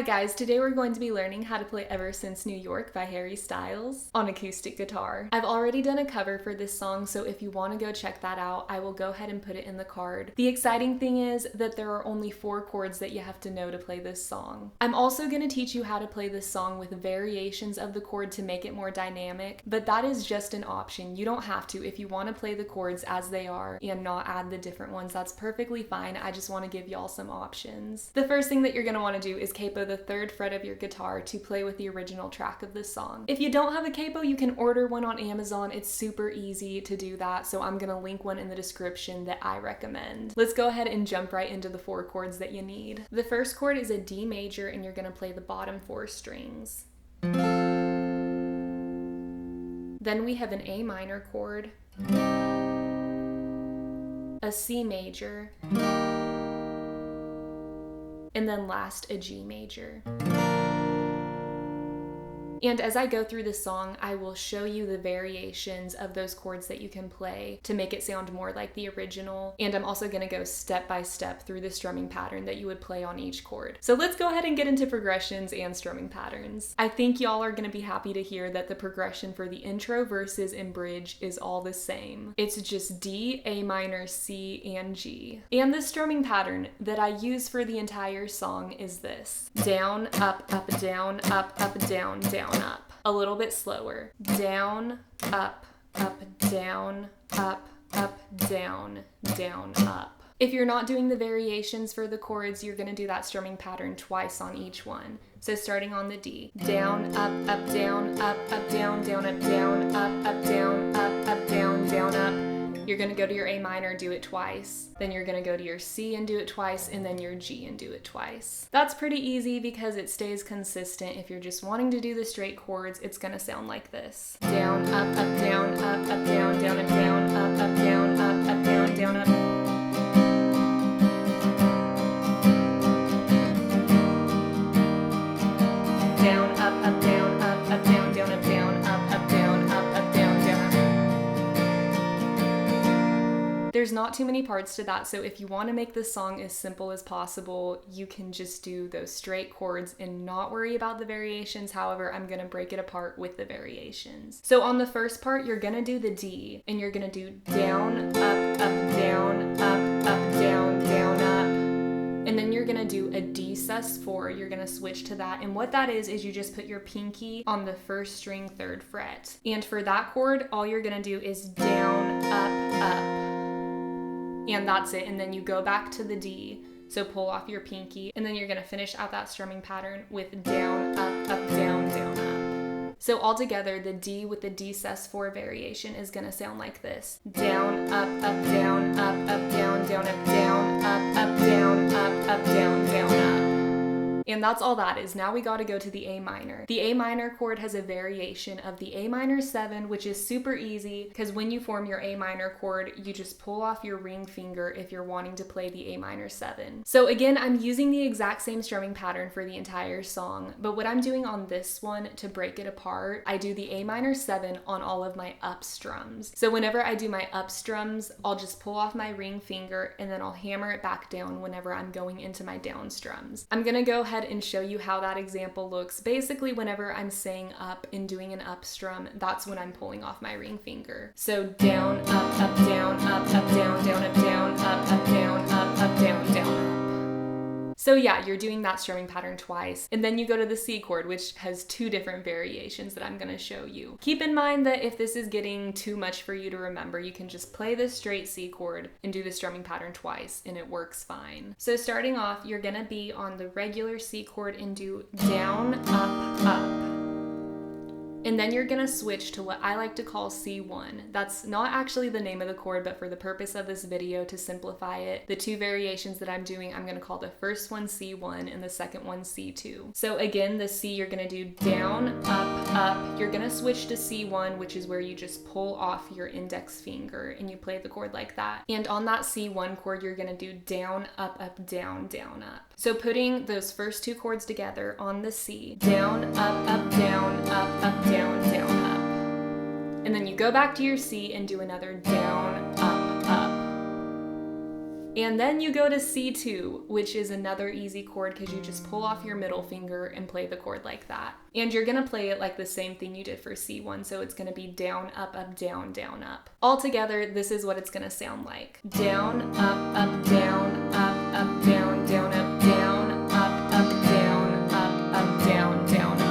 guys, today we're going to be learning how to play Ever Since New York by Harry Styles on acoustic guitar. I've already done a cover for this song, so if you want to go check that out, I will go ahead and put it in the card. The exciting thing is that there are only 4 chords that you have to know to play this song. I'm also going to teach you how to play this song with variations of the chord to make it more dynamic, but that is just an option. You don't have to. If you want to play the chords as they are and not add the different ones, that's perfectly fine. I just want to give y'all some options. The first thing that you're going to want to do is capo the 3rd fret of your guitar to play with the original track of this song. If you don't have a capo, you can order one on Amazon. It's super easy to do that, so I'm going to link one in the description that I recommend. Let's go ahead and jump right into the 4 chords that you need. The first chord is a D major, and you're going to play the bottom 4 strings. Then we have an A minor chord, a C major, and then last a G major. And as I go through the song, I will show you the variations of those chords that you can play to make it sound more like the original. And I'm also going to go step by step through the strumming pattern that you would play on each chord. So let's go ahead and get into progressions and strumming patterns. I think y'all are going to be happy to hear that the progression for the intro, verses, and bridge is all the same. It's just D, A minor, C, and G. And the strumming pattern that I use for the entire song is this: down, up, down, down, down, up. A little bit slower. Down, up, down, up, down, down, up. If you're not doing the variations for the chords, you're going to do that strumming pattern twice on each one. So starting on the D. Down, up, down, up, down, down, up, down, up, down, up, down, down, up. You're going to go to your A minor, do it twice. Then you're going to go to your C and do it twice, and then your G and do it twice. That's pretty easy because it stays consistent. If you're just wanting to do the straight chords, it's going to sound like this. Down, up, down, up, down, down, up, down, up, down, up, down, down, up. Down, up, down, up, down, down, up, down, up, down, up, down, down, up. There's not too many parts to that, so if you want to make this song as simple as possible, you can just do those straight chords and not worry about the variations. However, I'm going to break it apart with the variations. So on the first part, you're going to do the D, and you're going to do down, up, down, down, down, up. And then you're gonna do a D sus4, you're gonna switch to that. And what that is you just put your pinky on the 1st string 3rd fret. And for that chord, all you're gonna do is down, up. And that's it. And then you go back to the D. So pull off your pinky, and then you're gonna finish out that strumming pattern with down, up, down, down, up. So altogether, the D with the D sus4 variation is gonna sound like this: down, up, down, down, up, down, up, down, down, down, up. And that's all that is. Now we gotta go to the A minor. The A minor chord has a variation of the A minor 7, which is super easy because when you form your A minor chord, you just pull off your ring finger if you're wanting to play the A minor 7. So again, I'm using the exact same strumming pattern for the entire song, but what I'm doing on this one to break it apart, I do the A minor 7 on all of my up strums. So whenever I do my up strums, I'll just pull off my ring finger and then I'll hammer it back down whenever I'm going into my down strums. I'm gonna go ahead and show you how that example looks. Basically, whenever I'm saying up and doing an up strum, that's when I'm pulling off my ring finger. So down, up, down, down, down, up, down, up, down, down, up. So yeah, you're doing that strumming pattern twice. And then you go to the C chord, which has 2 different variations that I'm going to show you. Keep in mind that if this is getting too much for you to remember, you can just play the straight C chord and do the strumming pattern twice, and it works fine. So starting off, you're going to be on the regular C chord and do down, up. And then you're gonna switch to what I like to call C1. That's not actually the name of the chord, but for the purpose of this video, to simplify it, the 2 variations that I'm doing, I'm gonna call the first one C1 and the second one C2. So again, the C, you're gonna do down, up. You're gonna switch to C1, which is where you just pull off your index finger and you play the chord like that. And on that C1 chord, you're gonna do down, up, down, down, up. So putting those first 2 chords together on the C, down, up, down, down, down, up. And then you go back to your C and do another down, up. And then you go to C2, which is another easy chord because you just pull off your middle finger and play the chord like that. And you're gonna play it like the same thing you did for C1, so it's gonna be down, up, down, up. Altogether, this is what it's gonna sound like. Down, up, down, up, down, down, up, down, up, down, up, down, down, up.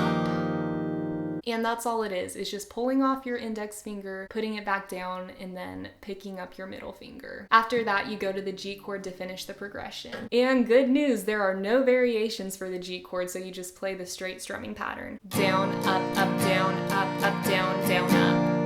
And that's all it is. It's just pulling off your index finger, putting it back down, and then picking up your middle finger. After that, you go to the G chord to finish the progression. And good news, there are no variations for the G chord, so you just play the straight strumming pattern. Down, up, down, up, down, down, up.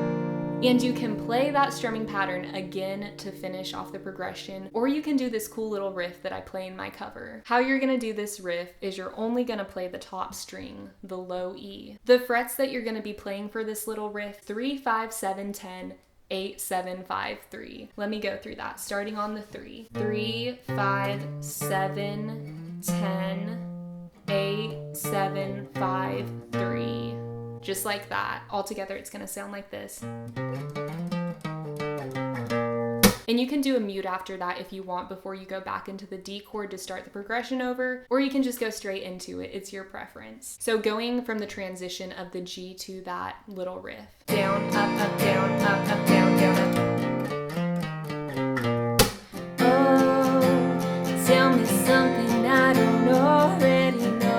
And you can play that strumming pattern again to finish off the progression, or you can do this cool little riff that I play in my cover. How you're gonna do this riff is you're only gonna play the top string, the low E. The frets that you're gonna be playing for this little riff, 3, 5, 7, 10, 8, 7, 5, 3. Let me go through that, starting on the 3. 3, 5, 7, 10, 8, 7, 5, 3. Just like that. Altogether, it's gonna sound like this. And you can do a mute after that if you want before you go back into the D chord to start the progression over, or you can just go straight into it. It's your preference. So going from the transition of the G to that little riff. Down, up, down, up, down, down, up. Oh, tell me something I don't already know.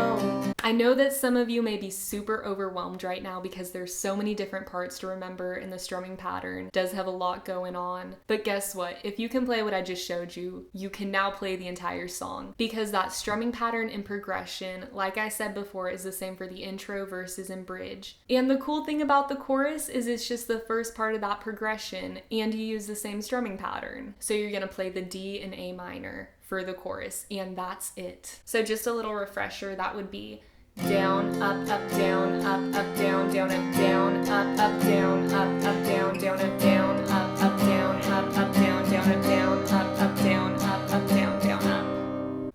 I know that some of you may be super overwhelmed right now because there's so many different parts to remember and the strumming pattern does have a lot going on. But guess what? If you can play what I just showed you, you can now play the entire song because that strumming pattern and progression, like I said before, is the same for the intro, verses, and bridge. And the cool thing about the chorus is it's just the first part of that progression and you use the same strumming pattern. So you're gonna play the D and A minor for the chorus, and that's it. So just a little refresher, that would be down, up, down, up, down, down, up, down, up, down, up, down, down, up, down, up, down, up, down, down, up, down, up, down, up, down, down, up.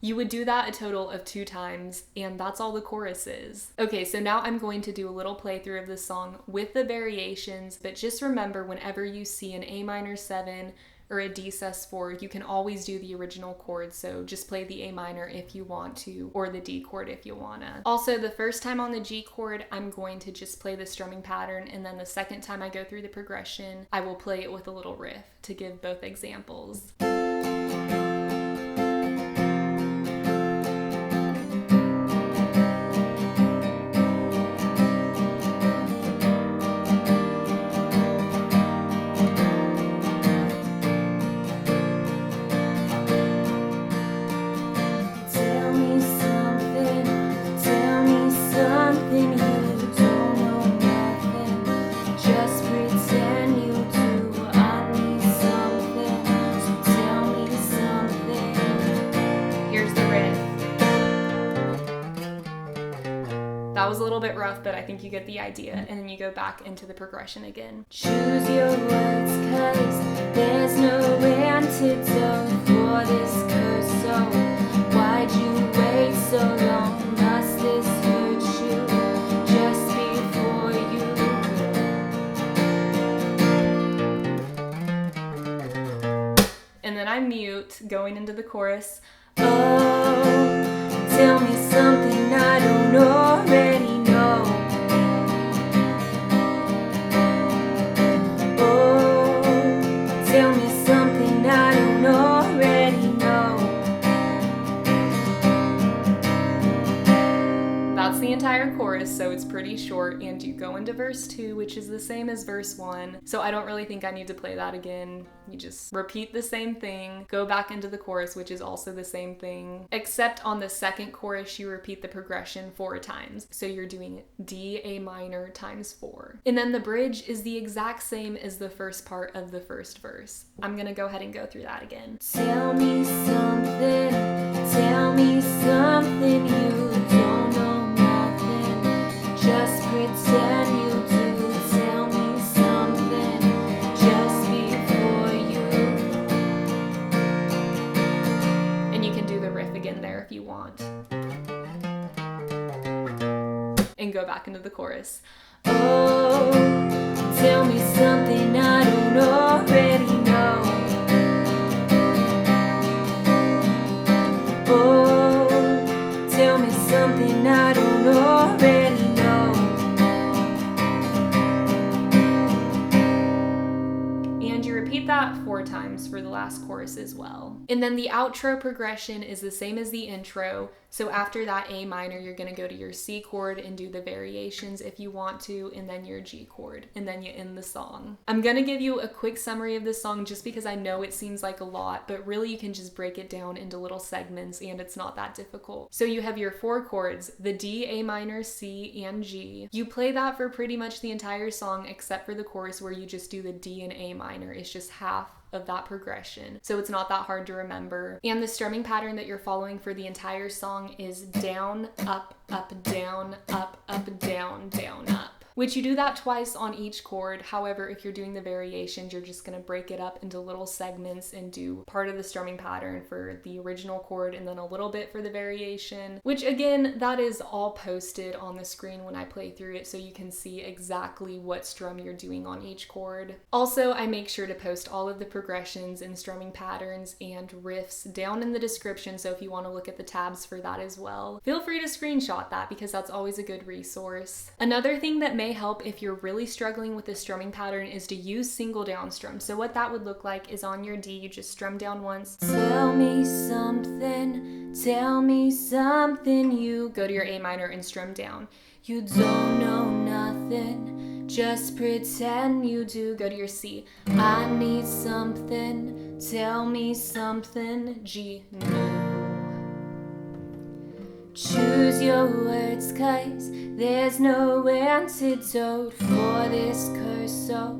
You would do that a total of 2 times, and that's all the chorus is. Okay, so now I'm going to do a little playthrough of the song with the variations, but just remember whenever you see an A minor 7 or a D sus4, you can always do the original chord, so just play the A minor if you want to, or the D chord if you wanna. Also, the first time on the G chord, I'm going to just play the strumming pattern, and then the second time I go through the progression, I will play it with a little riff to give both examples. That was a little bit rough, but I think you get the idea. And then you go back into the progression again. Choose your words, 'cause there's no antidote for this curse. So why'd you wait so long? Must this hurt you just before you? And then I mute, going into the chorus. Oh, tell me something I don't already know. Oh, tell me something I don't already know. That's the entire chorus, so it's pretty short, and you go into verse 2, which is the same as verse 1, so I don't really think I need to play that again. You just repeat the same thing, go back into the chorus, which is also the same thing, except on the second chorus you repeat the progression 4 times. So you're doing D, A minor times 4. And then the bridge is the exact same as the first part of the first verse. I'm gonna go ahead and go through that again. Tell me something you don't know nothing, just pretend you do. Tell me something just before you. And you can do the riff again there if you want. And go back into the chorus. Oh, tell me something I don't already know. times for the last chorus as well. And then the outro progression is the same as the intro. So after that A minor, you're going to go to your C chord and do the variations if you want to, and then your G chord, and then you end the song. I'm going to give you a quick summary of this song just because I know it seems like a lot, but really you can just break it down into little segments and it's not that difficult. So you have your 4 chords, the D, A minor, C, and G. You play that for pretty much the entire song except for the chorus where you just do the D and A minor. It's just half of that progression, so it's not that hard to remember. And the strumming pattern that you're following for the entire song is down, up, down, up, down, down, up, which you do that twice on each chord. However, if you're doing the variations, you're just going to break it up into little segments and do part of the strumming pattern for the original chord and then a little bit for the variation, which again, that is all posted on the screen when I play through it so you can see exactly what strum you're doing on each chord. Also, I make sure to post all of the progressions and strumming patterns and riffs down in the description, so if you want to look at the tabs for that as well, feel free to screenshot that because that's always a good resource. Another thing that may help if you're really struggling with the strumming pattern is to use single down strum. So what that would look like is on your D, you just strum down once. Tell me something, you go to your A minor and strum down. You don't know nothing, just pretend you do. Go to your C. I need something, tell me something, G, no. Choose your words, 'cause there's no antidote for this curse. So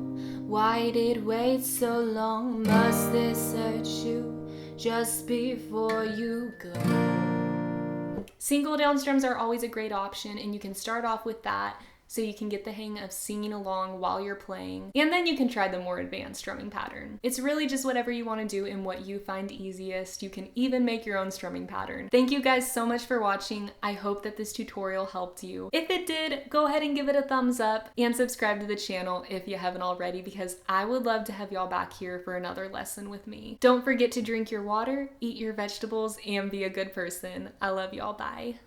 why did wait so long? Must this hurt you just before you go? Single down strums are always a great option, and you can start off with that so you can get the hang of singing along while you're playing, and then you can try the more advanced strumming pattern. It's really just whatever you want to do and what you find easiest. You can even make your own strumming pattern. Thank you guys so much for watching. I hope that this tutorial helped you. If it did, go ahead and give it a thumbs up and subscribe to the channel if you haven't already, because I would love to have y'all back here for another lesson with me. Don't forget to drink your water, eat your vegetables, and be a good person. I love y'all. Bye.